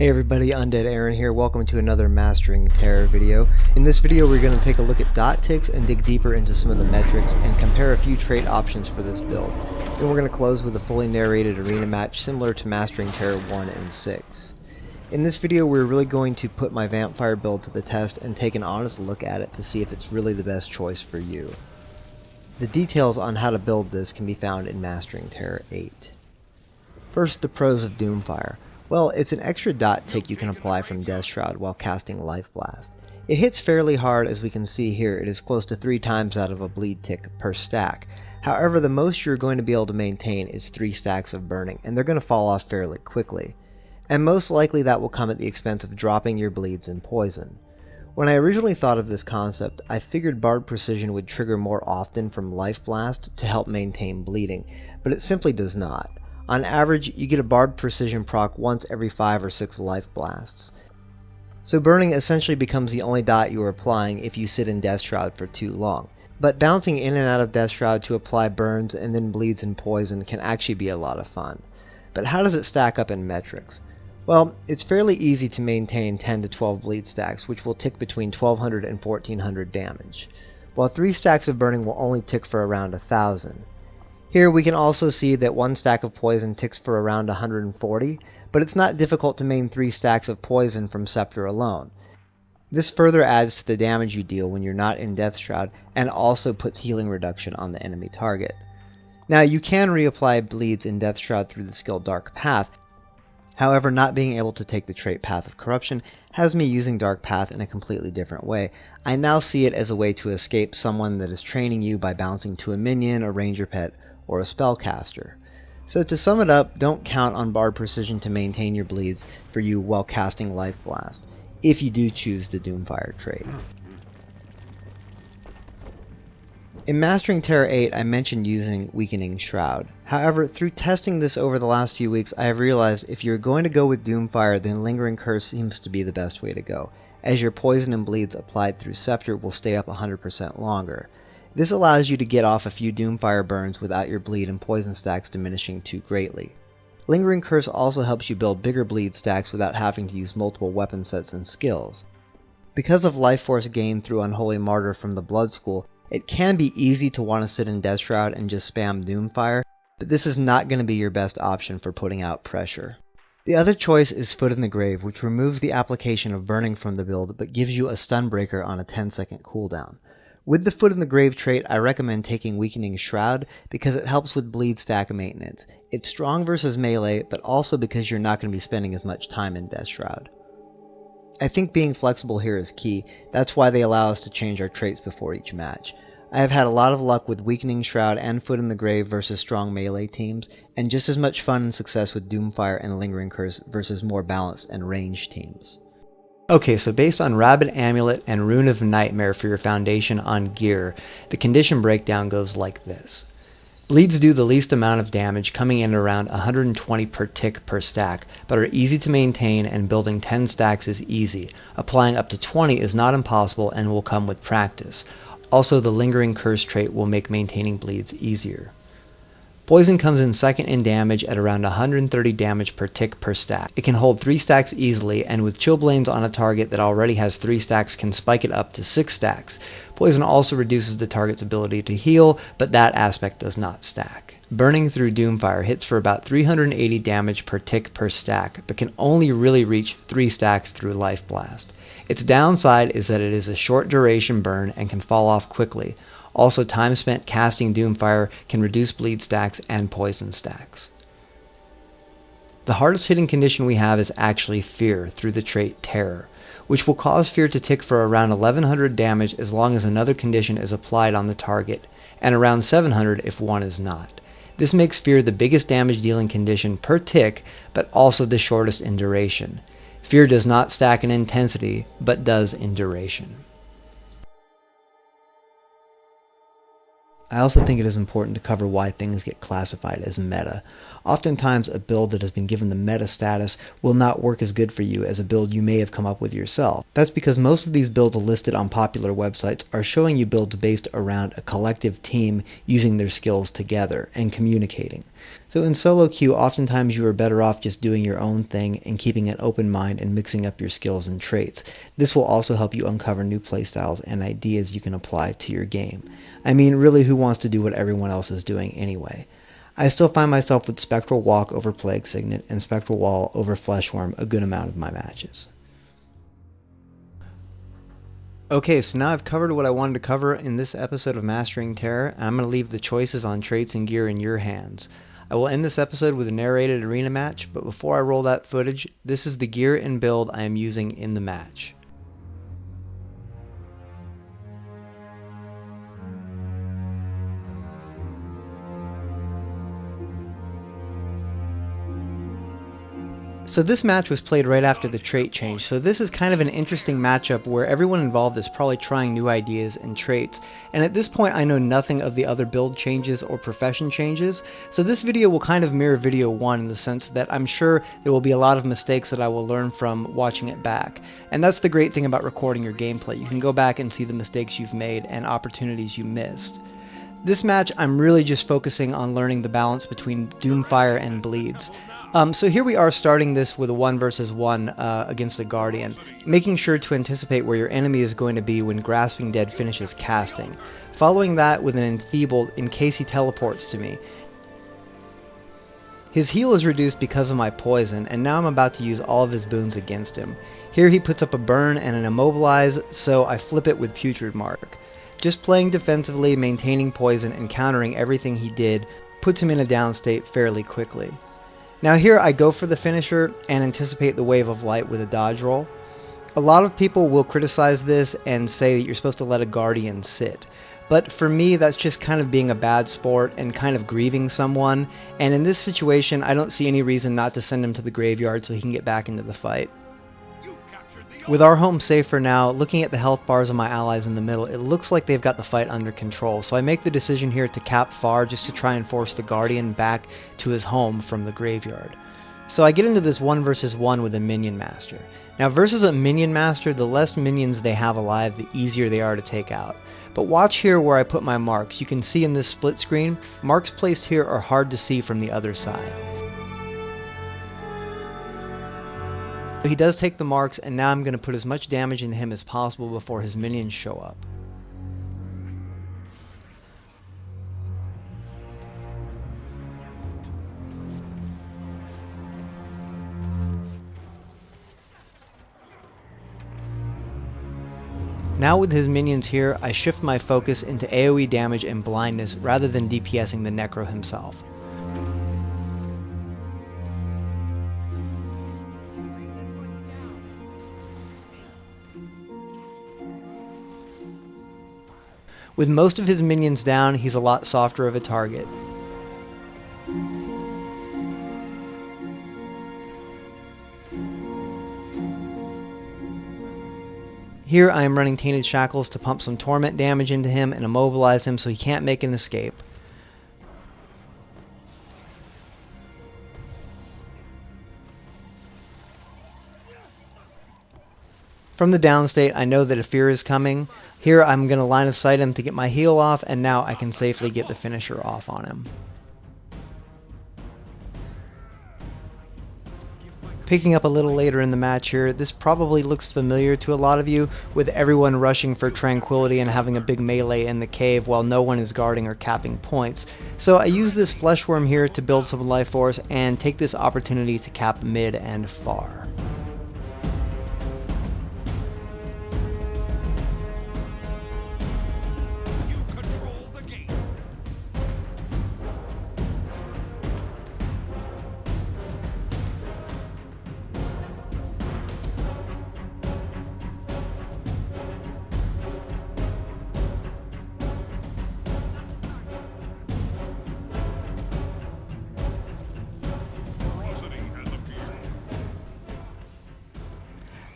Hey everybody, Undead Aaron here. Welcome to another Mastering Terror video. In this video we're going to take a look at dot ticks and dig deeper into some of the metrics and compare a few trait options for this build. Then we're going to close with a fully narrated arena match similar to Mastering Terror 1 and 6. In this video we're really going to put my Vampfire build to the test and take an honest look at it to see if it's really the best choice for you. The details on how to build this can be found in Mastering Terror 8. First, the pros of Dhummfire. Well, it's an extra dot tick you can apply from Death Shroud while casting Life Blast. It hits fairly hard, as we can see here. It is close to 3 times out of a bleed tick per stack. However, the most you're going to be able to maintain is 3 stacks of burning, and they're going to fall off fairly quickly. And most likely that will come at the expense of dropping your bleeds and poison. When I originally thought of this concept, I figured Bard Precision would trigger more often from Life Blast to help maintain bleeding, but it simply does not. On average, you get a Bard Precision proc once every 5 or 6 Life Blasts. So burning essentially becomes the only dot you are applying if you sit in Death Shroud for too long. But bouncing in and out of Death Shroud to apply burns and then bleeds and poison can actually be a lot of fun. But how does it stack up in metrics? Well, it's fairly easy to maintain 10 to 12 bleed stacks, which will tick between 1200 and 1400 damage, while 3 stacks of burning will only tick for around 1000. Here we can also see that 1 stack of poison ticks for around 140, but it's not difficult to main 3 stacks of poison from Scepter alone. This further adds to the damage you deal when you're not in Death Shroud, and also puts healing reduction on the enemy target. Now you can reapply bleeds in Death Shroud through the skill Dark Path. However, not being able to take the trait Path of Corruption has me using Dark Path in a completely different way. I now see it as a way to escape someone that is training you by bouncing to a minion, a ranger pet, or a spellcaster. So to sum it up, don't count on Bard Precision to maintain your bleeds for you while casting Life Blast, if you do choose the Dhummfire trait. In Mastering Terror 8, I mentioned using Weakening Shroud. However, through testing this over the last few weeks, I have realized if you're going to go with Dhummfire, then Lingering Curse seems to be the best way to go, as your poison and bleeds applied through Scepter will stay up 100% longer. This allows you to get off a few Dhummfire burns without your bleed and poison stacks diminishing too greatly. Lingering Curse also helps you build bigger bleed stacks without having to use multiple weapon sets and skills. Because of life force gained through Unholy Martyr from the Blood School, it can be easy to want to sit in Death Shroud and just spam Dhummfire, but this is not going to be your best option for putting out pressure. The other choice is Foot in the Grave, which removes the application of burning from the build but gives you a stun breaker on a 10-second cooldown. With the Foot in the Grave trait, I recommend taking Weakening Shroud because it helps with bleed stack maintenance. It's strong versus melee, but also because you're not going to be spending as much time in Death Shroud. I think being flexible here is key. That's why they allow us to change our traits before each match. I have had a lot of luck with Weakening Shroud and Foot in the Grave versus strong melee teams, and just as much fun and success with Dhummfire and Lingering Curse versus more balanced and ranged teams. Okay, so based on Rabid Amulet and Rune of Nightmare for your foundation on gear, the condition breakdown goes like this. Bleeds do the least amount of damage, coming in around 120 per tick per stack, but are easy to maintain, and building 10 stacks is easy. Applying up to 20 is not impossible and will come with practice. Also, the Lingering Curse trait will make maintaining bleeds easier. Poison comes in second in damage at around 130 damage per tick per stack. It can hold 3 stacks easily, and with Chillblains on a target that already has 3 stacks can spike it up to 6 stacks. Poison also reduces the target's ability to heal, but that aspect does not stack. Burning through Dhummfire hits for about 380 damage per tick per stack, but can only really reach 3 stacks through Life Blast. Its downside is that it is a short duration burn and can fall off quickly. Also, time spent casting Dhummfire can reduce bleed stacks and poison stacks. The hardest hitting condition we have is actually Fear through the trait Terror, which will cause Fear to tick for around 1100 damage as long as another condition is applied on the target, and around 700 if one is not. This makes Fear the biggest damage dealing condition per tick, but also the shortest in duration. Fear does not stack in intensity, but does in duration. I also think it is important to cover why things get classified as meta. Oftentimes, a build that has been given the meta status will not work as good for you as a build you may have come up with yourself. That's because most of these builds listed on popular websites are showing you builds based around a collective team using their skills together and communicating. So in solo queue, oftentimes you are better off just doing your own thing and keeping an open mind and mixing up your skills and traits. This will also help you uncover new playstyles and ideas you can apply to your game. I mean, really, who wants to do what everyone else is doing anyway? I still find myself with Spectral Walk over Plague Signet and Spectral Wall over Fleshworm a good amount of my matches. Okay, so now I've covered what I wanted to cover in this episode of Mastering Terror. I'm going to leave the choices on traits and gear in your hands. I will end this episode with a narrated arena match, but before I roll that footage, this is the gear and build I am using in the match. So this match was played right after the trait change, so this is kind of an interesting matchup where everyone involved is probably trying new ideas and traits, and at this point I know nothing of the other build changes or profession changes, so this video will kind of mirror video 1 in the sense that I'm sure there will be a lot of mistakes that I will learn from watching it back, and that's the great thing about recording your gameplay. You can go back and see the mistakes you've made and opportunities you missed. This match I'm really just focusing on learning the balance between Dhummfire and bleeds. So here we are starting this with a 1 versus 1 against a Guardian, making sure to anticipate where your enemy is going to be when Grasping Dead finishes casting. Following that with an Enfeebled in case he teleports to me. His heal is reduced because of my poison, and now I'm about to use all of his boons against him. Here he puts up a burn and an immobilize, so I flip it with Putrid Mark. Just playing defensively, maintaining poison, and countering everything he did puts him in a down state fairly quickly. Now here I go for the finisher and anticipate the wave of light with a dodge roll. A lot of people will criticize this and say that you're supposed to let a Guardian sit. But for me, that's just kind of being a bad sport and kind of grieving someone, and in this situation I don't see any reason not to send him to the graveyard so he can get back into the fight. With our home safe for now, looking at the health bars of my allies in the middle, it looks like they've got the fight under control, so I make the decision here to cap far just to try and force the Guardian back to his home from the graveyard. So I get into this 1 versus 1 with a Minion Master. Now versus a Minion Master, the less minions they have alive, the easier they are to take out. But watch here where I put my marks. You can see in this split screen, marks placed here are hard to see from the other side. He does take the marks, and now I'm going to put as much damage into him as possible before his minions show up. Now with his minions here, I shift my focus into AoE damage and blindness rather than DPSing the Necro himself. With most of his minions down, he's a lot softer of a target. Here I am running Tainted Shackles to pump some torment damage into him and immobilize him so he can't make an escape. From the down state, I know that a fear is coming. Here I'm going to line of sight him to get my heal off, and now I can safely get the finisher off on him. Picking up a little later in the match here, this probably looks familiar to a lot of you, with everyone rushing for tranquility and having a big melee in the cave while no one is guarding or capping points. So I use this Fleshworm here to build some life force and take this opportunity to cap mid and far.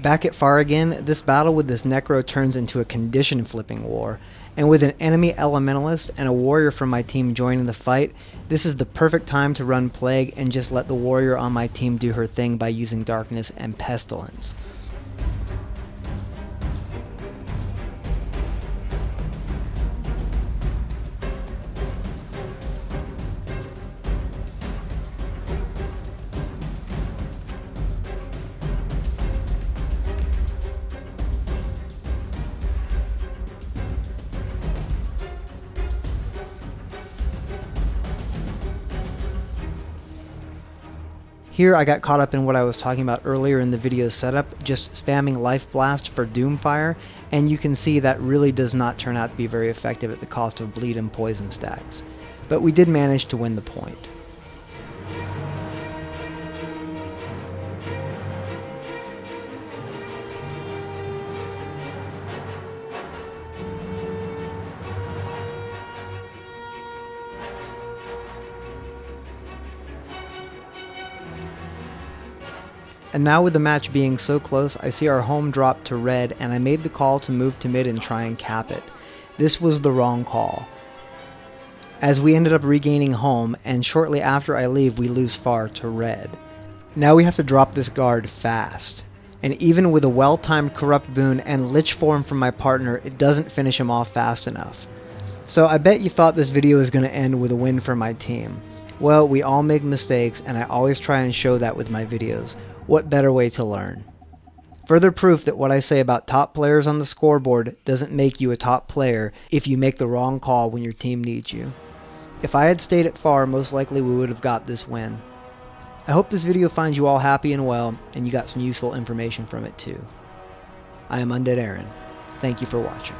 Back at far again, this battle with this Necro turns into a condition flipping war, And with an enemy elementalist and a warrior from my team joining the fight, this is the perfect time to run Plague and just let the warrior on my team do her thing by using Darkness and Pestilence. Here I got caught up in what I was talking about earlier in the video setup, just spamming Life Blast for Dhummfire, and you can see that really does not turn out to be very effective at the cost of bleed and poison stacks. But we did manage to win the point. And now with the match being so close, I see our home drop to red, and I made the call to move to mid and try and cap it. This was the wrong call, as we ended up regaining home, and shortly after I leave we lose far to red. Now we have to drop this guard fast, and even with a well-timed corrupt boon and lich form from my partner, it doesn't finish him off fast enough. So I bet you thought this video was going to end with a win for my team. Well, we all make mistakes, and I always try and show that with my videos. What better way to learn? Further proof that what I say about top players on the scoreboard doesn't make you a top player if you make the wrong call when your team needs you. If I had stayed at far, most likely we would have got this win. I hope this video finds you all happy and well, and you got some useful information from it too. I am Undead Aaron. Thank you for watching.